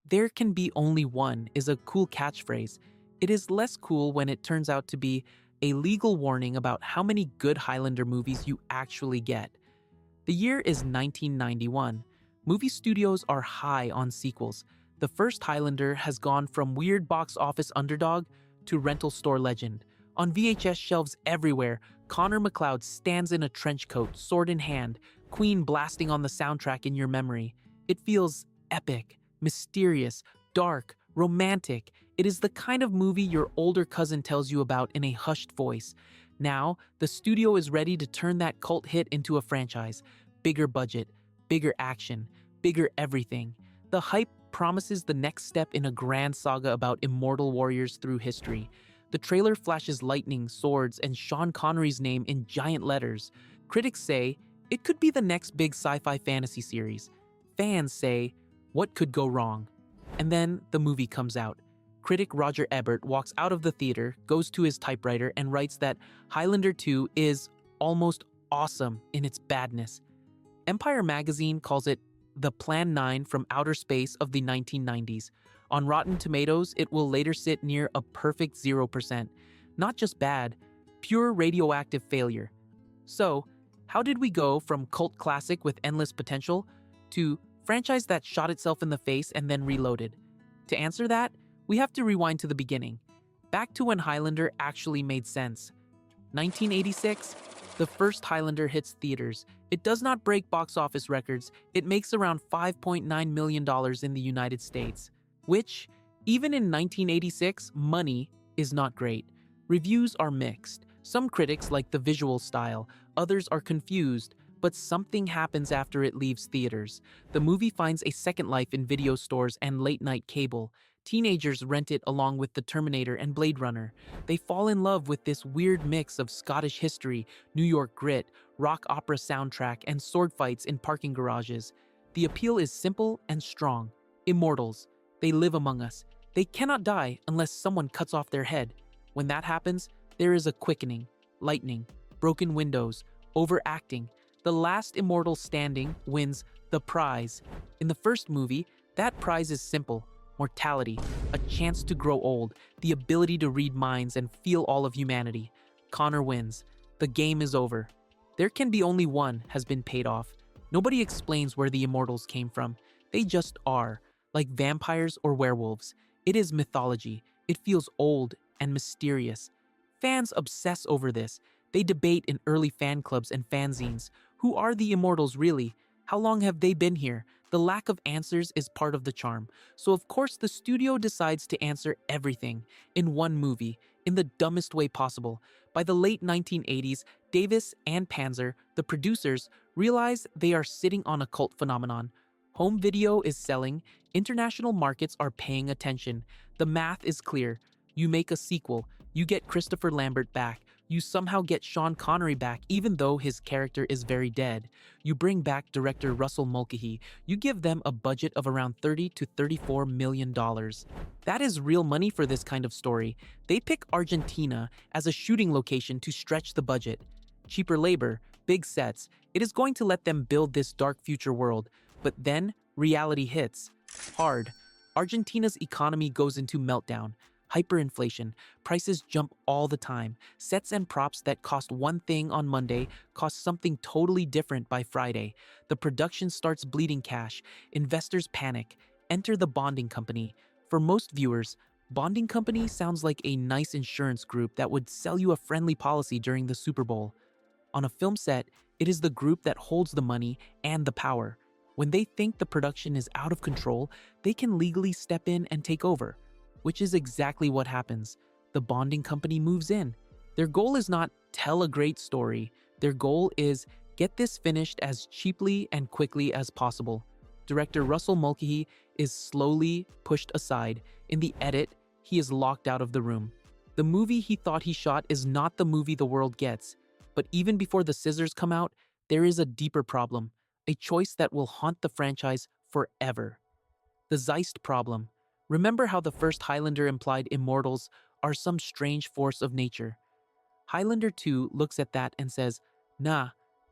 There can be only one is a cool catchphrase. It is less cool when it turns out to be a legal warning about how many good Highlander movies you actually get. The year is 1991. Movie studios are high on sequels. The first Highlander has gone from weird box office underdog to rental store legend. On VHS shelves everywhere, Connor MacLeod stands in a trench coat, sword in hand, Queen blasting on the soundtrack in your memory. It feels epic, mysterious, dark, romantic. It is the kind of movie your older cousin tells you about in a hushed voice. Now, the studio is ready to turn that cult hit into a franchise. Bigger budget, bigger action, bigger everything. The hype promises the next step in a grand saga about immortal warriors through history. The trailer flashes lightning, swords, and Sean Connery's name in giant letters. Critics say it could be the next big sci-fi fantasy series. Fans say, what could go wrong? And then the movie comes out. Critic Roger Ebert walks out of the theater, goes to his typewriter, and writes that Highlander II is almost awesome in its badness. Empire magazine calls it the Plan 9 from outer space of the 1990s. On Rotten Tomatoes, it will later sit near a perfect 0%. Not just bad, pure radioactive failure. So, how did we go from cult classic with endless potential to franchise that shot itself in the face and then reloaded? To answer that, we have to rewind to the beginning. Back to when Highlander actually made sense. 1986, the first Highlander hits theaters. It does not break box office records. It makes around $5.9 million in the United States, which, even in 1986, money is not great. Reviews are mixed. Some critics like the visual style, others are confused, but something happens after it leaves theaters. The movie finds a second life in video stores and late-night cable. Teenagers rent it along with The Terminator and Blade Runner. They fall in love with this weird mix of Scottish history, New York grit, rock opera soundtrack, and sword fights in parking garages. The appeal is simple and strong. Immortals. They live among us. They cannot die unless someone cuts off their head. When that happens, there is a quickening, lightning, broken windows, overacting. The last immortal standing wins the prize. In the first movie, that prize is simple. Mortality, a chance to grow old, the ability to read minds and feel all of humanity. Connor wins. The game is over. There can be only one has been paid off. Nobody explains where the immortals came from. They just are, like vampires or werewolves. It is mythology. It feels old and mysterious. Fans obsess over this. They debate in early fan clubs and fanzines. Who are the immortals really? How long have they been here? The lack of answers is part of the charm. So of course the studio decides to answer everything in one movie, in the dumbest way possible. By the late 1980s, Davis and Panzer, the producers, realize they are sitting on a cult phenomenon. Home video is selling, international markets are paying attention. The math is clear. You make a sequel, you get Christopher Lambert back, you somehow get Sean Connery back even though his character is very dead. You bring back director Russell Mulcahy, you give them a budget of around $30 to $34 million. That is real money for this kind of story. They pick Argentina as a shooting location to stretch the budget. Cheaper labor, big sets, it is going to let them build this dark future world. But then, reality hits. Hard. Argentina's economy goes into meltdown. Hyperinflation, prices jump all the time. Sets and props that cost one thing on Monday cost something totally different by Friday. The production starts bleeding cash. Investors panic. Enter the bonding company. For most viewers, bonding company sounds like a nice insurance group that would sell you a friendly policy during the Super Bowl. On a film set, it is the group that holds the money and the power. When they think the production is out of control, they can legally step in and take over. Which is exactly what happens. The bonding company moves in. Their goal is not tell a great story. Their goal is get this finished as cheaply and quickly as possible. Director Russell Mulcahy is slowly pushed aside. In the edit, he is locked out of the room. The movie he thought he shot is not the movie the world gets. But even before the scissors come out, there is a deeper problem. A choice that will haunt the franchise forever. The Zeist problem. Remember how the first Highlander implied immortals are some strange force of nature? Highlander II looks at that and says, nah,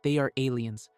they are aliens.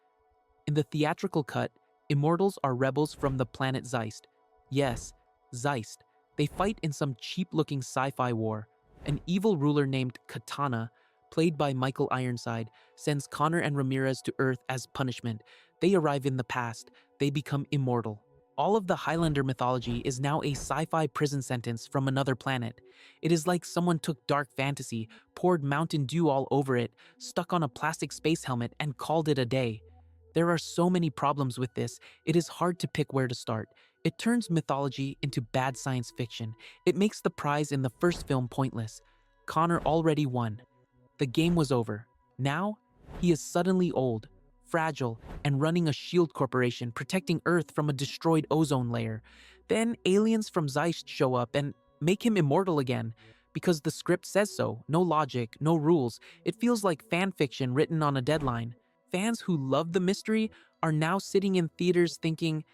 In the theatrical cut, immortals are rebels from the planet Zeist. Yes, Zeist. They fight in some cheap-looking sci-fi war. An evil ruler named Katana, played by Michael Ironside, sends Connor and Ramirez to Earth as punishment. They arrive in the past. They become immortal. All of the Highlander mythology is now a sci-fi prison sentence from another planet. It is like someone took dark fantasy, poured Mountain Dew all over it, stuck on a plastic space helmet, and called it a day. There are so many problems with this, it is hard to pick where to start. It turns mythology into bad science fiction. It makes the prize in the first film pointless. Connor already won. The game was over. Now, he is suddenly old, fragile, and running a shield corporation protecting Earth from a destroyed ozone layer. Then aliens from Zeist show up and make him immortal again. Because the script says so, no logic, no rules. It feels like fan fiction written on a deadline. Fans who love the mystery are now sitting in theaters thinking,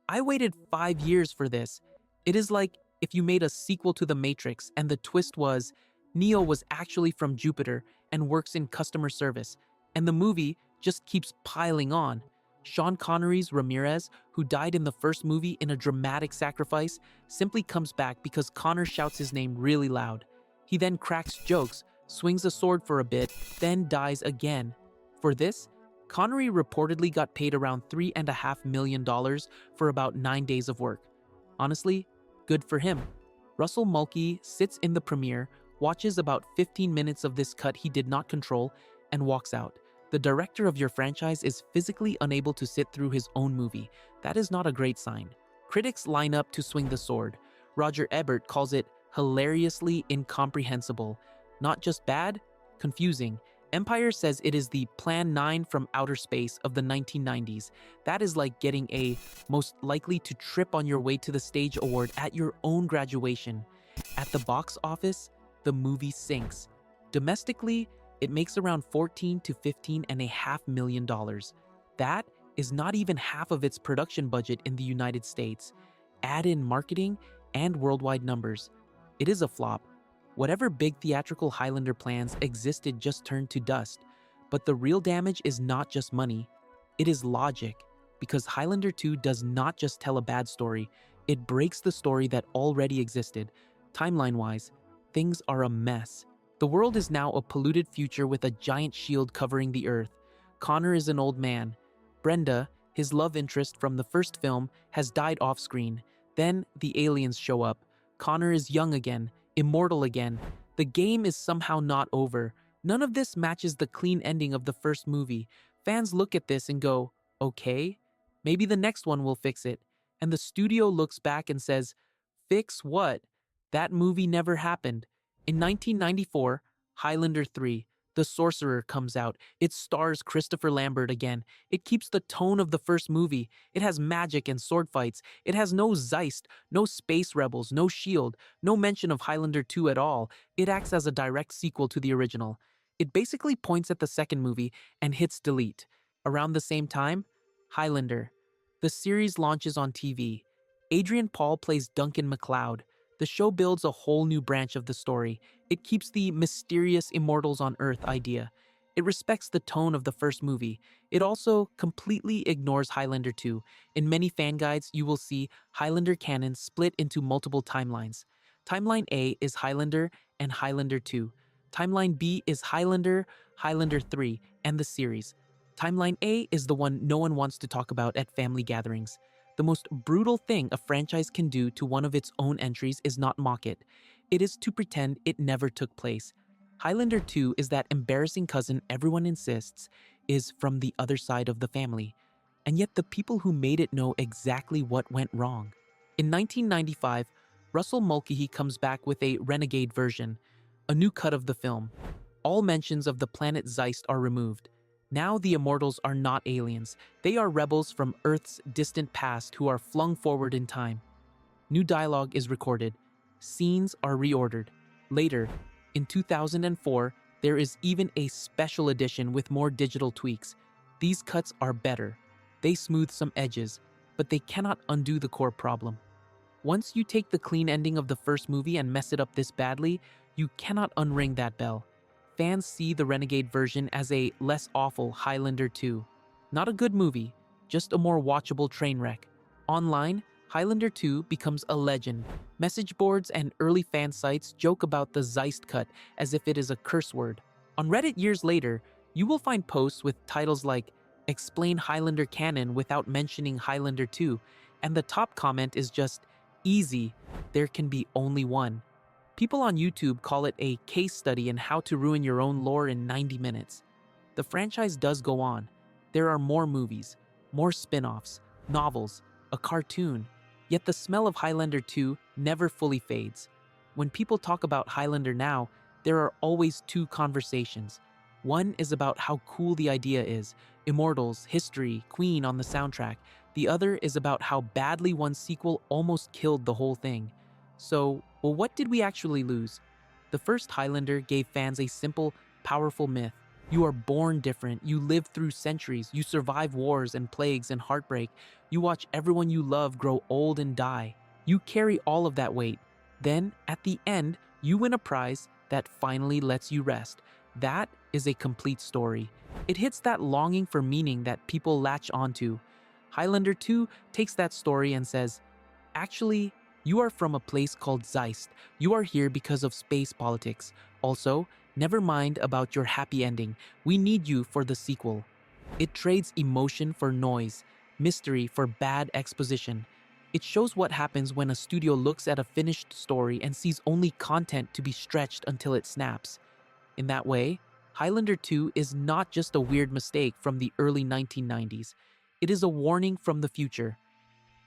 I waited 5 years for this. It is like if you made a sequel to The Matrix and the twist was Neo was actually from Jupiter and works in customer service, and the movie just keeps piling on. Sean Connery's Ramirez, who died in the first movie in a dramatic sacrifice, simply comes back because Connor shouts his name really loud. He then cracks jokes, swings a sword for a bit, then dies again. For this, Connery reportedly got paid around $3.5 million for about 9 days of work. Honestly, good for him. Russell Mulcahy sits in the premiere, watches about 15 minutes of this cut he did not control, and walks out. The director of your franchise is physically unable to sit through his own movie. That is not a great sign. Critics line up to swing the sword. Roger Ebert calls it hilariously incomprehensible. Not just bad, confusing. Empire says it is the Plan 9 from outer space of the 1990s. That is like getting a most likely to trip on your way to the stage award at your own graduation. At the box office, the movie sinks. Domestically, it makes around $14 to $15.5 million. That is not even half of its production budget in the United States. Add in marketing and worldwide numbers. It is a flop. Whatever big theatrical Highlander plans existed just turned to dust. But the real damage is not just money, it is logic. Because Highlander 2 does not just tell a bad story, it breaks the story that already existed. Timeline-wise, things are a mess. The world is now a polluted future with a giant shield covering the Earth. Connor is an old man. Brenda, his love interest from the first film, has died off-screen. Then the aliens show up. Connor is young again, immortal again. The game is somehow not over. None of this matches the clean ending of the first movie. Fans look at this and go, okay, maybe the next one will fix it. And the studio looks back and says, fix what? That movie never happened. In 1994, Highlander 3, The Sorcerer comes out. It stars Christopher Lambert again. It keeps the tone of the first movie. It has magic and sword fights. It has no Zeist, no space rebels, no shield, no mention of Highlander 2 at all. It acts as a direct sequel to the original. It basically points at the second movie and hits delete. Around the same time, Highlander. The series launches on TV. Adrian Paul plays Duncan MacLeod. The show builds a whole new branch of the story. It keeps the mysterious immortals on Earth idea. It respects the tone of the first movie. It also completely ignores Highlander 2. In many fan guides, you will see Highlander canon split into multiple timelines. Timeline A is Highlander and Highlander 2. Timeline B is Highlander, Highlander 3, and the series. Timeline A is the one no one wants to talk about at family gatherings. The most brutal thing a franchise can do to one of its own entries is not mock it. It is to pretend it never took place. Highlander 2 is that embarrassing cousin everyone insists is from the other side of the family. And yet the people who made it know exactly what went wrong. In 1995, Russell Mulcahy comes back with a renegade version, a new cut of the film. All mentions of the planet Zeist are removed. Now the Immortals are not aliens. They are rebels from Earth's distant past who are flung forward in time. New dialogue is recorded. Scenes are reordered. Later, in 2004, there is even a special edition with more digital tweaks. These cuts are better. They smooth some edges, but they cannot undo the core problem. Once you take the clean ending of the first movie and mess it up this badly, you cannot unring that bell. Fans see the Renegade version as a less awful Highlander 2. Not a good movie, just a more watchable train wreck. Online, Highlander 2 becomes a legend. Message boards and early fan sites joke about the Zeist cut as if it is a curse word. On Reddit years later, you will find posts with titles like Explain Highlander Canon without mentioning Highlander 2, and the top comment is just, easy, there can be only one. People on YouTube call it a case study in how to ruin your own lore in 90 minutes. The franchise does go on. There are more movies, more spin-offs, novels, a cartoon, yet the smell of Highlander 2 never fully fades. When people talk about Highlander now, there are always two conversations. One is about how cool the idea is, Immortals, history, Queen on the soundtrack. The other is about how badly one sequel almost killed the whole thing. So, well, what did we actually lose? The first Highlander gave fans a simple, powerful myth. You are born different, you live through centuries, you survive wars and plagues and heartbreak, you watch everyone you love grow old and die. You carry all of that weight. Then, at the end, you win a prize that finally lets you rest. That is a complete story. It hits that longing for meaning that people latch onto. Highlander 2 takes that story and says, actually, you are from a place called Zeist. You are here because of space politics. Also, never mind about your happy ending. We need you for the sequel. It trades emotion for noise, mystery for bad exposition. It shows what happens when a studio looks at a finished story and sees only content to be stretched until it snaps. In that way, Highlander 2 is not just a weird mistake from the early 1990s. It is a warning from the future.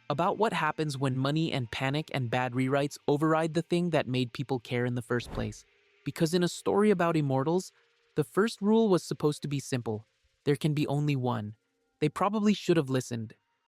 About what happens when money and panic and bad rewrites override the thing that made people care in the first place. Because in a story about immortals, the first rule was supposed to be simple. There can be only one. They probably should have listened.